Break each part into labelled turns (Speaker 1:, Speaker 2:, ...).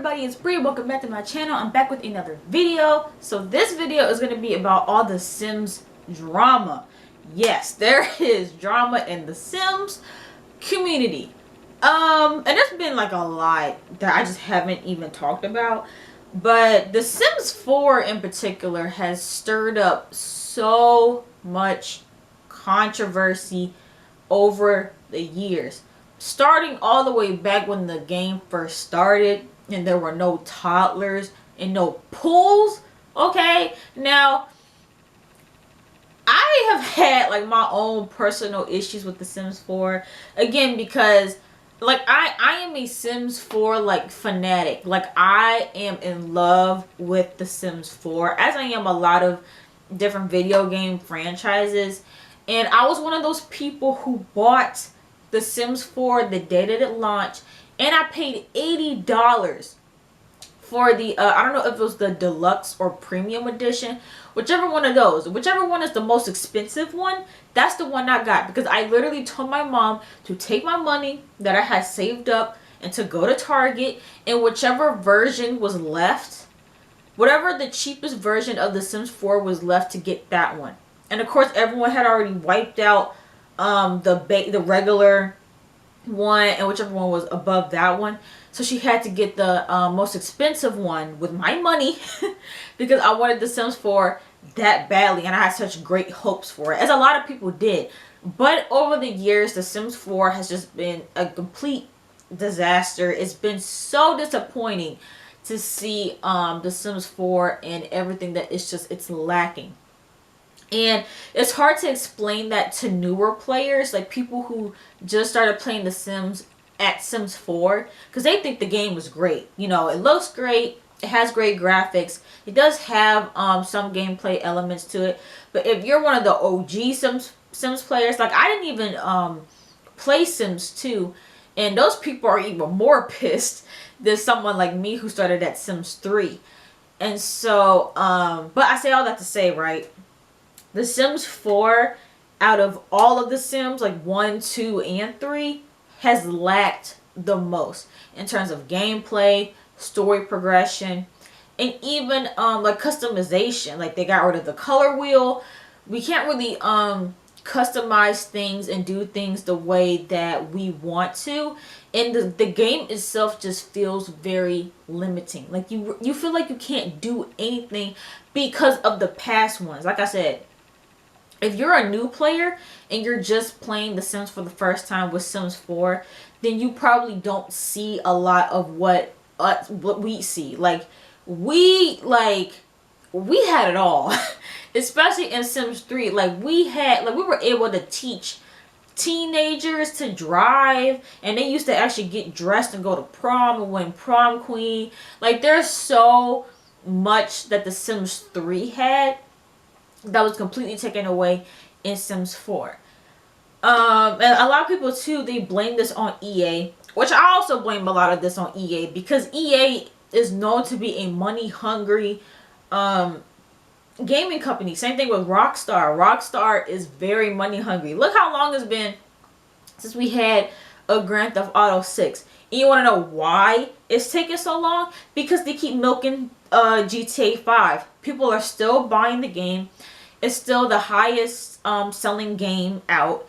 Speaker 1: everybody, it's Bree. Welcome back to my channel. I'm back with another video. So this video is going to be about all the Sims drama. Yes, there is drama in the Sims community. And there's been like a lot that I just haven't even talked about. But The Sims 4 in particular has stirred up so much controversy over the years. Starting all the way back when the game first started and there were no toddlers and no pools. Okay, now I have had like my own personal issues with The Sims 4. Again, because like I am a Sims 4 like fanatic. Like I am in love with The Sims 4, as I am a lot of different video game franchises. And I was one of those people who bought The Sims 4 the day that it launched, and I paid $80 for the I don't know if it was the deluxe or premium edition, whichever one of those, whichever one is the most expensive one, that's the one I got, because I literally told my mom to take my money that I had saved up and to go to Target, and whichever version was left, whatever the cheapest version of The Sims 4 was left, to get that one. And of course everyone had already wiped out the regular one, and whichever one was above that one. So she had to get the most expensive one with my money because I wanted The Sims 4 that badly, and I had such great hopes for it, as a lot of people did. But over the years, The Sims 4 has just been a complete disaster. It's been so disappointing to see The Sims 4 and everything that it's lacking. And it's hard to explain that to newer players, like people who just started playing The Sims at Sims 4, because they think the game was great. You know, it looks great, it has great graphics, it does have some gameplay elements to it. But if you're one of the OG Sims players, like I didn't even play Sims 2, and those people are even more pissed than someone like me who started at Sims 3. And so, but I say all that to say, right? The Sims 4, out of all of the Sims, like 1, 2, and 3, has lacked the most in terms of gameplay, story progression, and even like customization. Like they got rid of the color wheel. We can't really customize things and do things the way that we want to. And the game itself just feels very limiting. Like you feel like you can't do anything because of the past ones. Like I said, if you're a new player and you're just playing The Sims for the first time with Sims 4, then you probably don't see a lot of what we see. Like we had it all, especially in Sims 3. Like we were able to teach teenagers to drive, and they used to actually get dressed and go to prom and win prom queen. Like there's so much that The Sims 3 had that was completely taken away in Sims 4. And a lot of people too, they blame this on EA, which I also blame a lot of this on EA, because EA is known to be a money hungry gaming company. Same thing with Rockstar. Rockstar is very money hungry. Look how long it's been since we had a Grand Theft Auto 6. And you want to know why it's taking so long? Because they keep milking GTA 5. People are still buying the game. It's still the highest selling game out.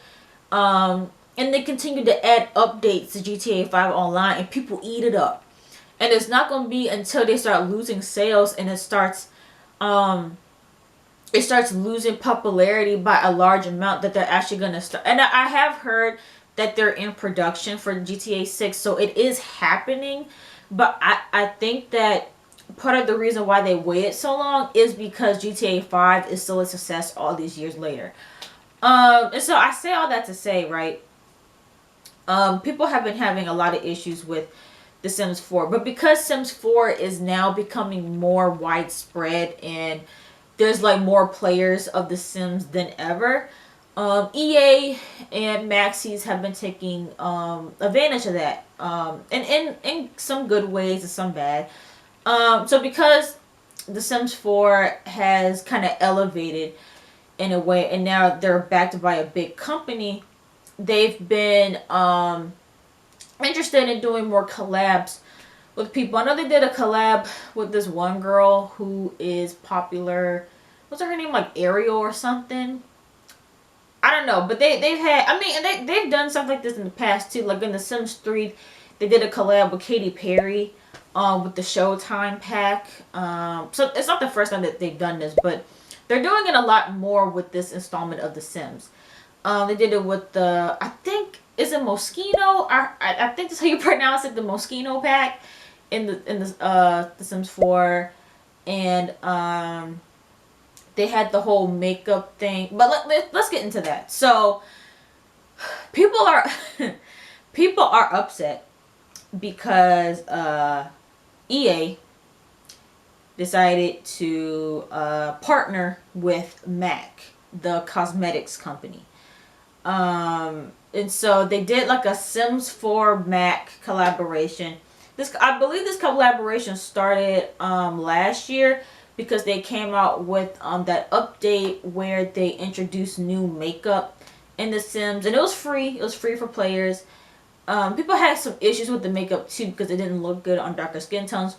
Speaker 1: And they continue to add updates to GTA 5 Online, and people eat it up. And it's not going to be until they start losing sales and it starts losing popularity by a large amount that they're actually going to start. And I have heard that they're in production for GTA 6, so it is happening. But I think that part of the reason why they waited so long is because GTA 5 is still a success all these years later. And so I say all that to say, right, people have been having a lot of issues with The Sims 4. But because Sims 4 is now becoming more widespread and there's like more players of The Sims than ever, EA and Maxis have been taking advantage of that, and in some good ways and some bad. So because The Sims 4 has kind of elevated in a way, and now they're backed by a big company, they've been interested in doing more collabs with people. I know they did a collab with this one girl who is popular. What's her name? Like Ariel or something. I don't know, but they've had. I mean, and they've done stuff like this in the past too. Like in The Sims 3, they did a collab with Katy Perry, with the Showtime pack. So it's not the first time that they've done this, but they're doing it a lot more with this installment of The Sims. They did it with the, I think, is it Moschino? I think that's how you pronounce it, the Moschino pack in the Sims 4, and they had the whole makeup thing. But let's get into that. So people are people are upset because EA decided to partner with MAC, the cosmetics company. And so they did like a Sims 4 MAC collaboration. I believe this collaboration started last year, because they came out with that update where they introduced new makeup in The Sims, and it was free. It was free for players. People had some issues with the makeup too, because it didn't look good on darker skin tones,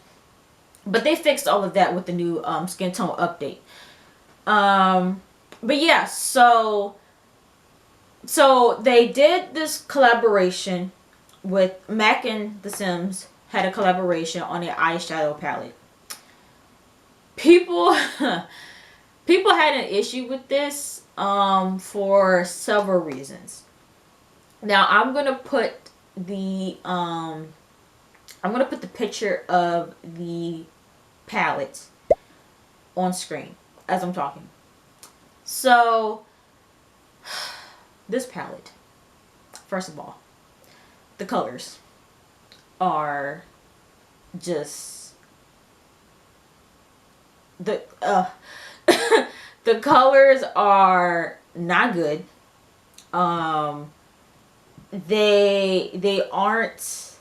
Speaker 1: but they fixed all of that with the new skin tone update. But yeah, so they did this collaboration with MAC, and The Sims had a collaboration on an eyeshadow palette. People had an issue with this for several reasons. Now I'm gonna put the picture of the palette on screen as I'm talking. So this palette, first of all, the colors are just the colors are not good. They aren't,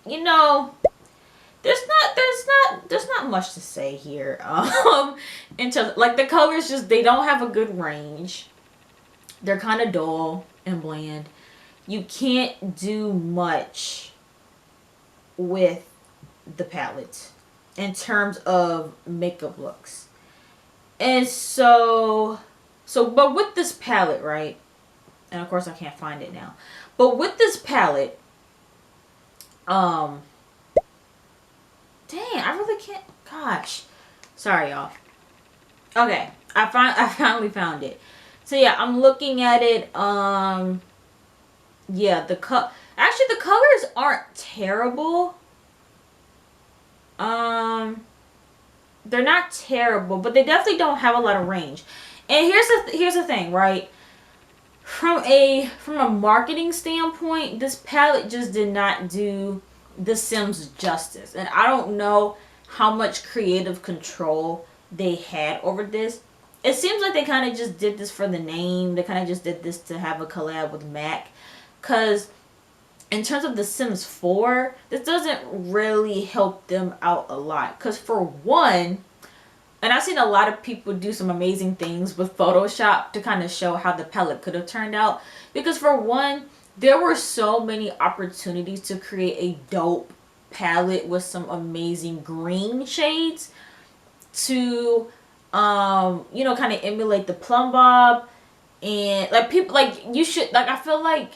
Speaker 1: you know, there's not much to say here. In terms, like, the colors just, they don't have a good range. They're kind of dull and bland. You can't do much with the palette in terms of makeup looks. And but with this palette, right, and of course I can't find it now, but with this palette, dang, I really can't, gosh, sorry y'all. Okay, I finally found it. So yeah, I'm looking at it. Yeah, actually the colors aren't terrible. They're not terrible, but they definitely don't have a lot of range. And here's the thing, right? From a marketing standpoint, this palette just did not do The Sims justice. And I don't know how much creative control they had over this. It seems like they kind of just did this for the name. They kind of just did this to have a collab with MAC. Because in terms of The Sims 4, this doesn't really help them out a lot. Because for one, and I've seen a lot of people do some amazing things with Photoshop to kind of show how the palette could have turned out. Because for one, there were so many opportunities to create a dope palette with some amazing green shades to, you know, kind of emulate the Plum Bob. And like, people, like, you should, like, I feel like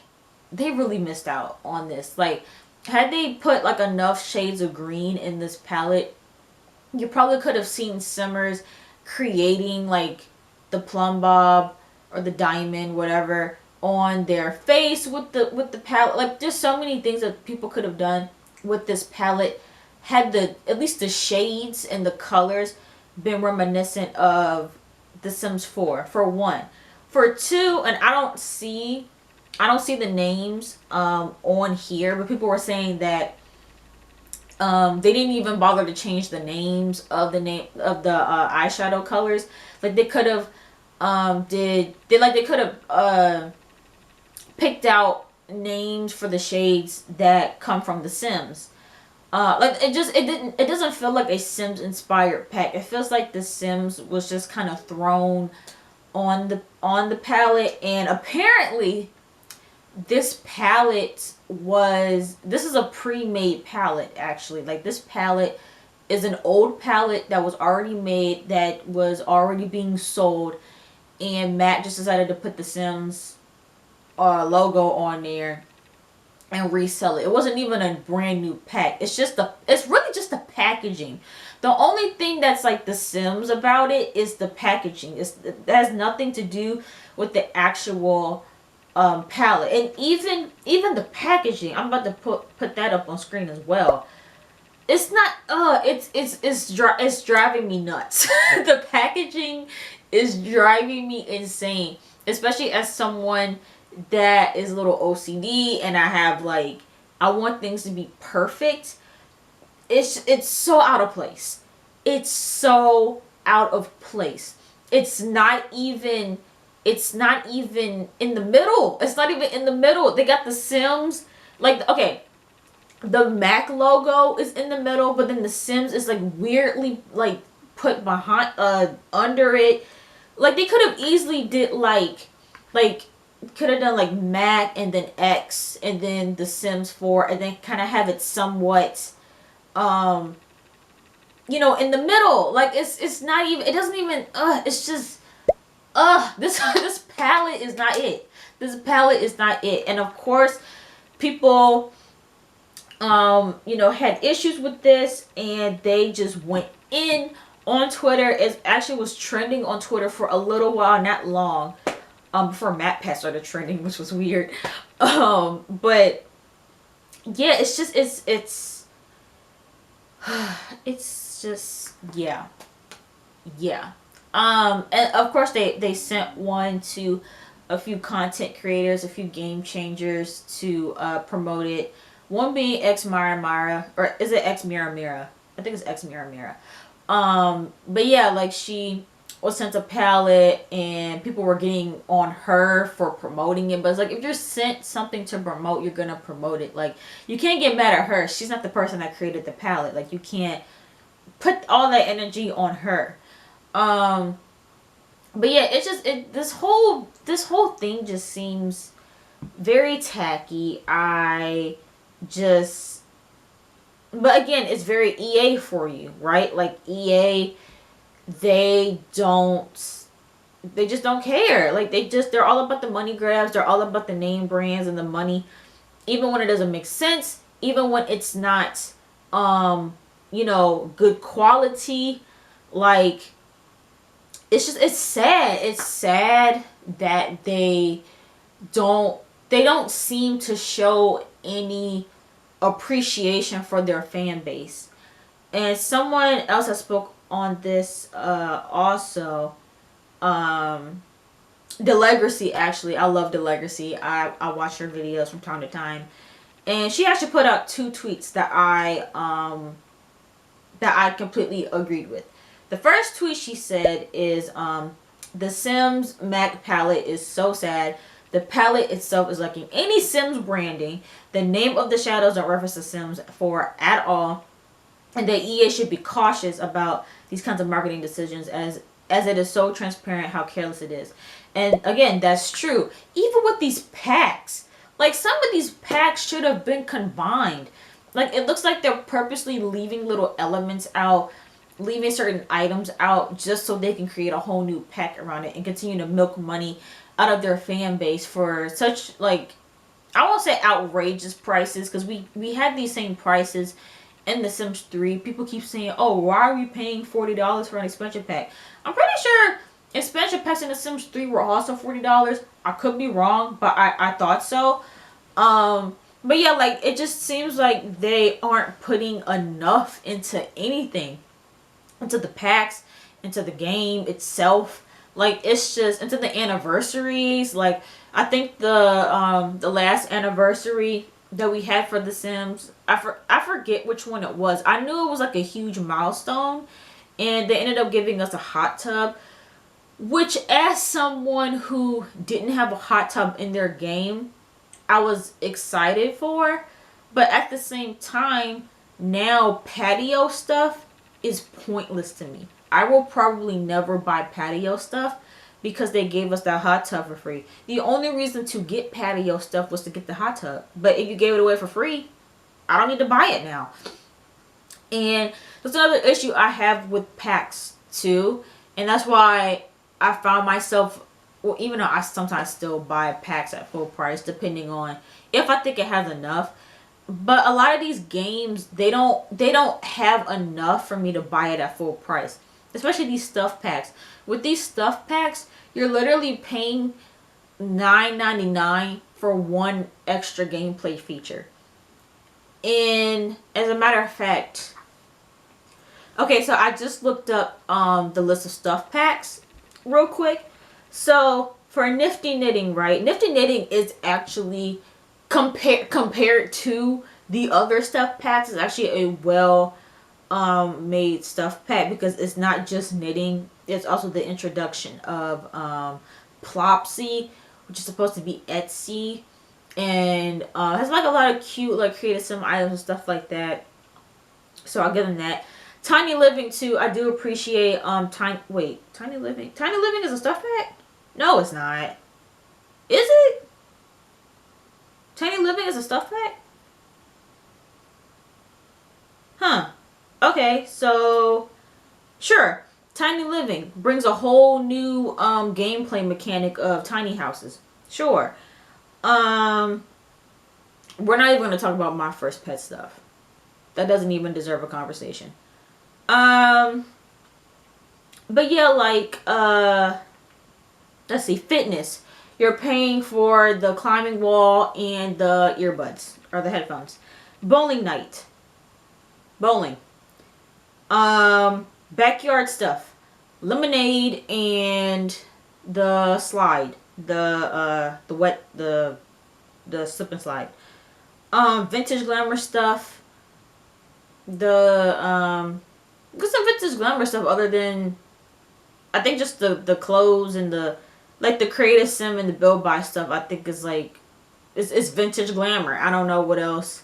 Speaker 1: they really missed out on this. Like, had they put like enough shades of green in this palette, you probably could have seen Simmers creating like the Plum Bob or the diamond, whatever, on their face with the palette. Like, there's so many things that people could have done with this palette had at least the shades and the colors been reminiscent of The Sims 4, for one. For two, and I don't see the names on here, but people were saying that they didn't even bother to change the names of the eyeshadow colors. Like, they could have picked out names for the shades that come from The Sims. Like, it doesn't feel like a Sims inspired pack. It feels like The Sims was just kind of thrown on the palette, and apparently this palette was, this is a pre-made palette actually. Like this palette is an old palette that was already made, that was already being sold, and Matt just decided to put the Sims logo on there and resell it. It wasn't even a brand new pack. It's really just the packaging. The only thing that's like the Sims about it is the packaging. It has nothing to do with the actual palette. And even the packaging, I'm about to put that up on screen as well. It's not it's driving me nuts. The packaging is driving me insane, especially as someone that is a little OCD, and I have like, I want things to be perfect. It's so out of place. It's so out of place. It's not even in the middle. It's not even in the middle. They got the Sims, like, okay, the Mac logo is in the middle, but then the Sims is like weirdly like put behind under it. Like they could have easily did like could have done like Mac and then X and then the Sims 4 and then kind of have it somewhat you know, in the middle. Like it's not even, it doesn't even it's just this palette is not it. This palette is not it. And of course people you know, had issues with this, and they just went in on Twitter. It actually was trending on Twitter for a little while, not long, before MatPat started trending, which was weird. But yeah, it's just it's just yeah. And of course they sent one to a few content creators, a few game changers to promote it. One being X Mara Mara, or is it X Mira Mira? I think it's X Mira Mira. But yeah, like she was sent a palette, and people were getting on her for promoting it. But it's like, if you're sent something to promote, you're gonna promote it. Like, you can't get mad at her. She's not the person that created the palette. Like, you can't put all that energy on her. But yeah, it's just this whole thing just seems very tacky. But again, it's very EA for you, right? Like EA, they just don't care. Like they're all about the money grabs. They're all about the name brands and the money, even when it doesn't make sense, even when it's not you know, good quality. Like, it's sad. It's sad that they don't seem to show any appreciation for their fan base. And someone else has spoke on this also. Delegacy, actually. I love Delegacy. I watch her videos from time to time. And she actually put out 2 tweets that I completely agreed with. The first tweet she said is, the Sims Mac palette is so sad. The palette itself is lacking any Sims branding. The name of the shadows don't reference the Sims 4 at all. And that EA should be cautious about these kinds of marketing decisions, as it is so transparent how careless it is. And again, that's true. Even with these packs, like some of these packs should have been combined. Like, it looks like they're purposely leaving little elements out, leaving certain items out just so they can create a whole new pack around it and continue to milk money out of their fan base for such, like, I won't say outrageous prices, because we had these same prices in The Sims 3. People keep saying, oh, why are we paying $40 for an expansion pack? I'm pretty sure expansion packs in The Sims 3 were also $40. I could be wrong, but I thought so. But yeah, like, it just seems like they aren't putting enough into anything. Into the packs, into the game itself. Like, it's just into the anniversaries. Like, I think the last anniversary that we had for The Sims, I forget which one it was. I knew it was like a huge milestone, and they ended up giving us a hot tub, which, as someone who didn't have a hot tub in their game, I was excited for. But at the same time, now patio stuff is pointless to me. I will probably never buy patio stuff because they gave us that hot tub for free. The only reason to get patio stuff was to get the hot tub. But if you gave it away for free, I don't need to buy it now. And that's another issue I have with packs too. And that's why I found myself, well, even though I sometimes still buy packs at full price, depending on if I think it has enough. But a lot of these games, they don't have enough for me to buy it at full price. Especially these stuff packs. With these stuff packs, you're literally paying $9.99 for one extra gameplay feature. And as a matter of fact, okay, so I just looked up the list of stuff packs real quick. So for Nifty Knitting, right? Nifty Knitting is actually compared to the other stuff packs, is actually a well made stuff pack, because it's not just knitting, it's also the introduction of Plopsy, which is supposed to be Etsy, and has like a lot of cute like creative sim items and stuff like that, so I'll give them that. Tiny Living too, I do appreciate Tiny Living is a stuff pack? No, it's not. Is it? Tiny Living is a stuff pack? Huh. Okay, so sure. Tiny Living brings a whole new gameplay mechanic of tiny houses. Sure. We're not even going to talk about My First Pet stuff. That doesn't even deserve a conversation. But yeah, like let's see, fitness. You're paying for the climbing wall and the earbuds or the headphones. Bowling night. Bowling. Backyard stuff. Lemonade and the slide. The slip and slide. Vintage glamour stuff. Some vintage glamour stuff other than, I think, just the clothes and the creative sim and the build buy stuff. I think is like, it's vintage glamour. I don't know what else.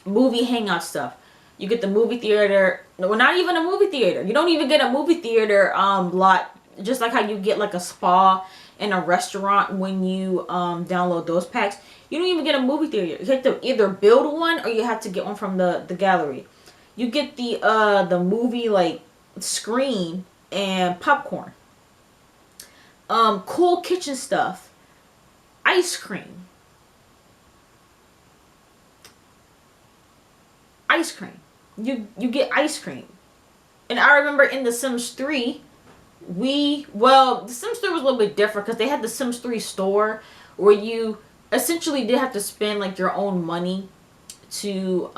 Speaker 1: Movie hangout stuff. You get the movie theater. Well, not even a movie theater. You don't even get a movie theater lot. Just like how you get like a spa and a restaurant when you download those packs. You don't even get a movie theater. You have to either build one or you have to get one from the gallery. You get the movie like screen and popcorn. Cool kitchen stuff. Ice cream. Ice cream. You get ice cream. And I remember in The Sims 3, The Sims 3 was a little bit different because they had the Sims 3 store where you essentially did have to spend like your own money to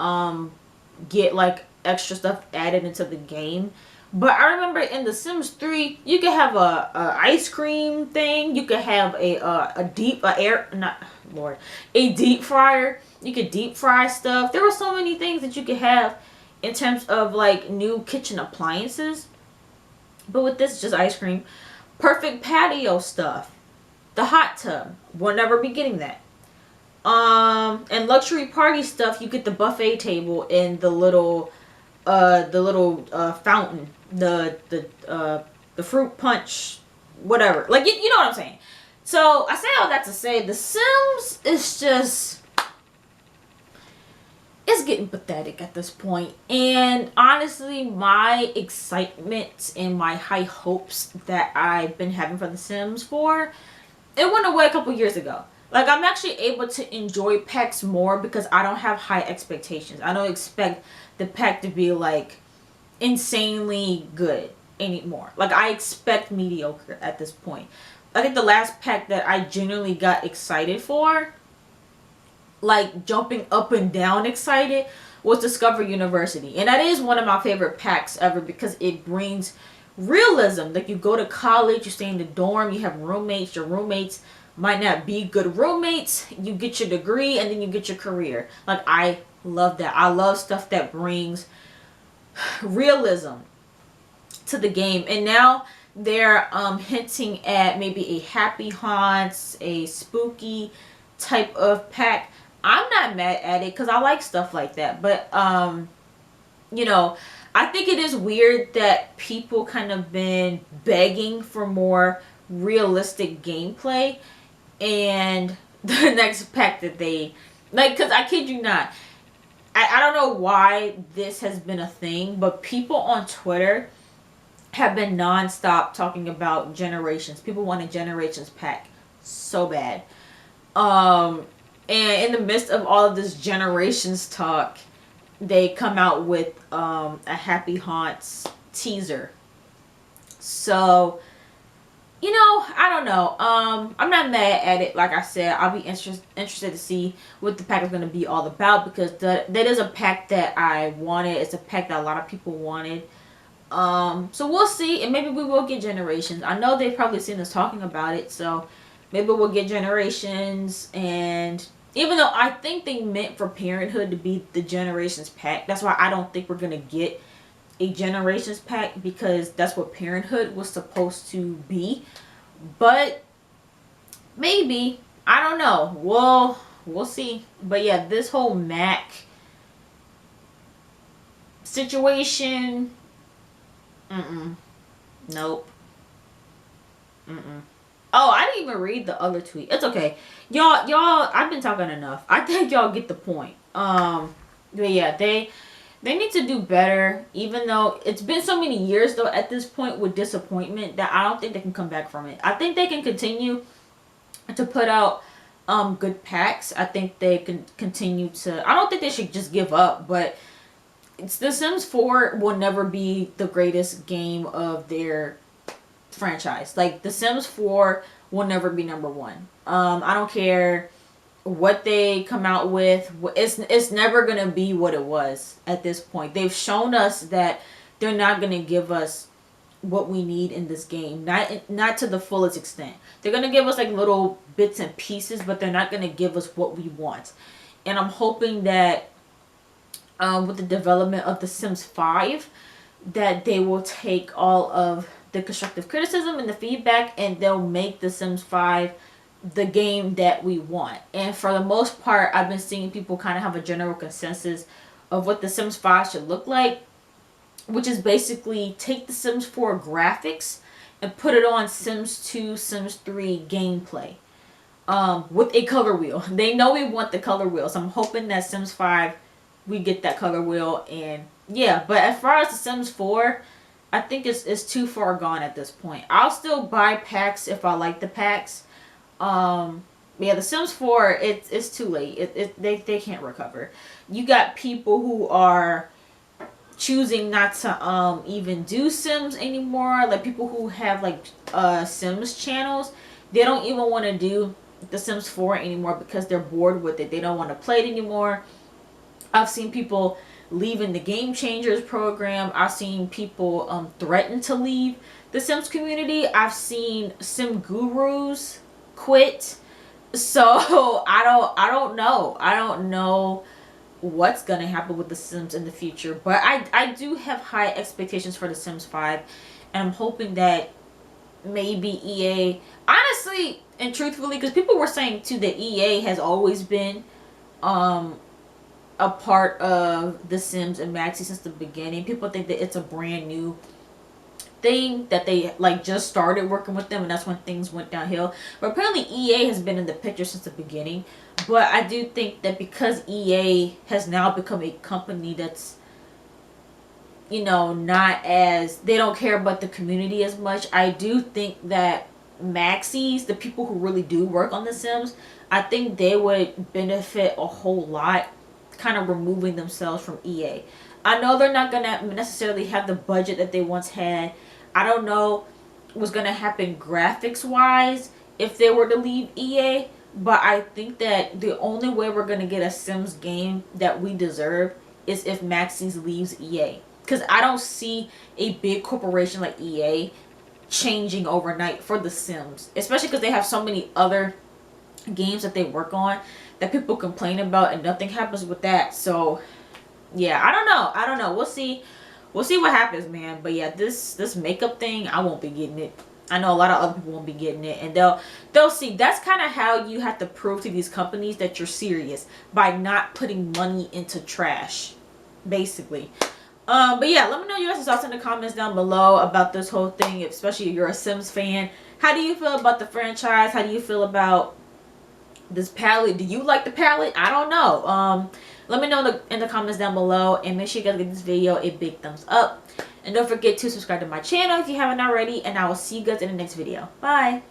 Speaker 1: get like extra stuff added into the game. But I remember in The Sims 3, you could have a ice cream thing. You could have a deep fryer. You could deep fry stuff. There were so many things that you could have in terms of like new kitchen appliances. But with this, just ice cream. Perfect patio stuff. The hot tub. We'll never be getting that. And luxury party stuff, you get the buffet table and the little fountain, the fruit punch, whatever. Like you know what I'm saying. So I say all that to say The Sims is just, it's getting pathetic at this point. And honestly, my excitement and my high hopes that I've been having for The Sims 4, it went away a couple years ago. Like, I'm actually able to enjoy packs more because I don't have high expectations. I don't expect the pack to be like insanely good anymore. Like, I expect mediocre at this point. I think the last pack that I genuinely got excited for, like jumping up and down excited, was Discover University. And that is one of my favorite packs ever because it brings realism. Like, you go to college, you stay in the dorm, you have roommates, your roommates might not be good roommates, you get your degree and then you get your career. Like, I love that. I love stuff that brings realism to the game. And now they're hinting at maybe a happy haunts, a spooky type of pack. I'm not mad at it because I like stuff like that. But you know, I think it is weird that people kind of been begging for more realistic gameplay, and the next pack that they like, because I kid you not, I don't know why this has been a thing, but people on Twitter have been nonstop talking about Generations. People want a Generations pack so bad. And in the midst of all of this Generations talk, they come out with a Happy Haunts teaser. So, you know, I don't know. I'm not mad at it. Like I said, I'll be interested to see what the pack is going to be all about, because that is a pack that I wanted. It's a pack that a lot of people wanted. So we'll see, and maybe we will get Generations. I know they've probably seen us talking about it, so maybe we'll get Generations. And even though I think they meant for Parenthood to be the Generations pack, that's why I don't think we're gonna get a Generations pack, because that's what Parenthood was supposed to be. But maybe, I don't know. We'll see. But yeah, this whole Mac situation, nope. Oh, I didn't even read the other tweet. It's okay. Y'all, I've been talking enough. I think y'all get the point. But yeah, they need to do better, even though it's been so many years though at this point with disappointment that I don't think they can come back from it. I think they can continue to put out good packs. I think they can continue to, I don't think they should just give up, but it's The Sims 4 will never be the greatest game of their franchise. Like, The Sims 4 will never be number one. I don't care what they come out with. It's never gonna be what it was at this point. They've shown us that they're not gonna give us what we need in this game. Not to the fullest extent. They're gonna give us like little bits and pieces, but they're not gonna give us what we want. And I'm hoping that with the development of The Sims 5, that they will take all of the constructive criticism and the feedback, and they'll make The Sims 5 the game that we want. And for the most part, I've been seeing people kind of have a general consensus of what The Sims 5 should look like, which is basically take the Sims 4 graphics and put it on Sims 2, Sims 3 gameplay with a color wheel. They know we want the color wheel, so I'm hoping that Sims 5 we get that color wheel. And yeah, but as far as The Sims 4, I think it's too far gone at this point. I'll still buy packs if I like the packs. Yeah, The Sims 4, it's too late. They can't recover. You got people who are choosing not to even do Sims anymore. Like people who have like Sims channels, they don't even want to do The Sims 4 anymore because they're bored with it. They don't want to play it anymore. I've seen people leaving the Game Changers program. I've seen people threaten to leave the Sims community. I've seen Sim gurus quit. So I don't know. I don't know what's gonna happen with The Sims in the future. But I do have high expectations for The Sims 5, and I'm hoping that maybe EA, honestly and truthfully, because people were saying too that EA has always been a part of The Sims and Maxi since the beginning. People think that it's a brand new thing, that they like just started working with them and that's when things went downhill. But apparently EA has been in the picture since the beginning. But I do think that because EA has now become a company that's, you know, not as, they don't care about the community as much, I do think that Maxis, the people who really do work on The Sims, I think they would benefit a whole lot kind of removing themselves from EA. I know they're not gonna necessarily have the budget that they once had. I don't know what's gonna happen graphics wise if they were to leave EA, but I think that the only way we're gonna get a Sims game that we deserve is if Maxis leaves EA. Because I don't see a big corporation like EA changing overnight for The Sims, especially because they have so many other games that they work on that people complain about and nothing happens with that. So yeah, I don't know. We'll see what happens, man. But yeah, this makeup thing, I won't be getting it. I know a lot of other people won't be getting it, and they'll see. That's kind of how you have to prove to these companies that you're serious, by not putting money into trash, basically. But yeah, let me know your guys' thoughts in the comments down below about this whole thing, especially if you're a Sims fan. How do you feel about the franchise? How do you feel about this palette? Do you like the palette? I don't know. Let me know in the comments down below, and make sure you guys give this video a big thumbs up. And don't forget to subscribe to my channel if you haven't already, and I will see you guys in the next video. Bye!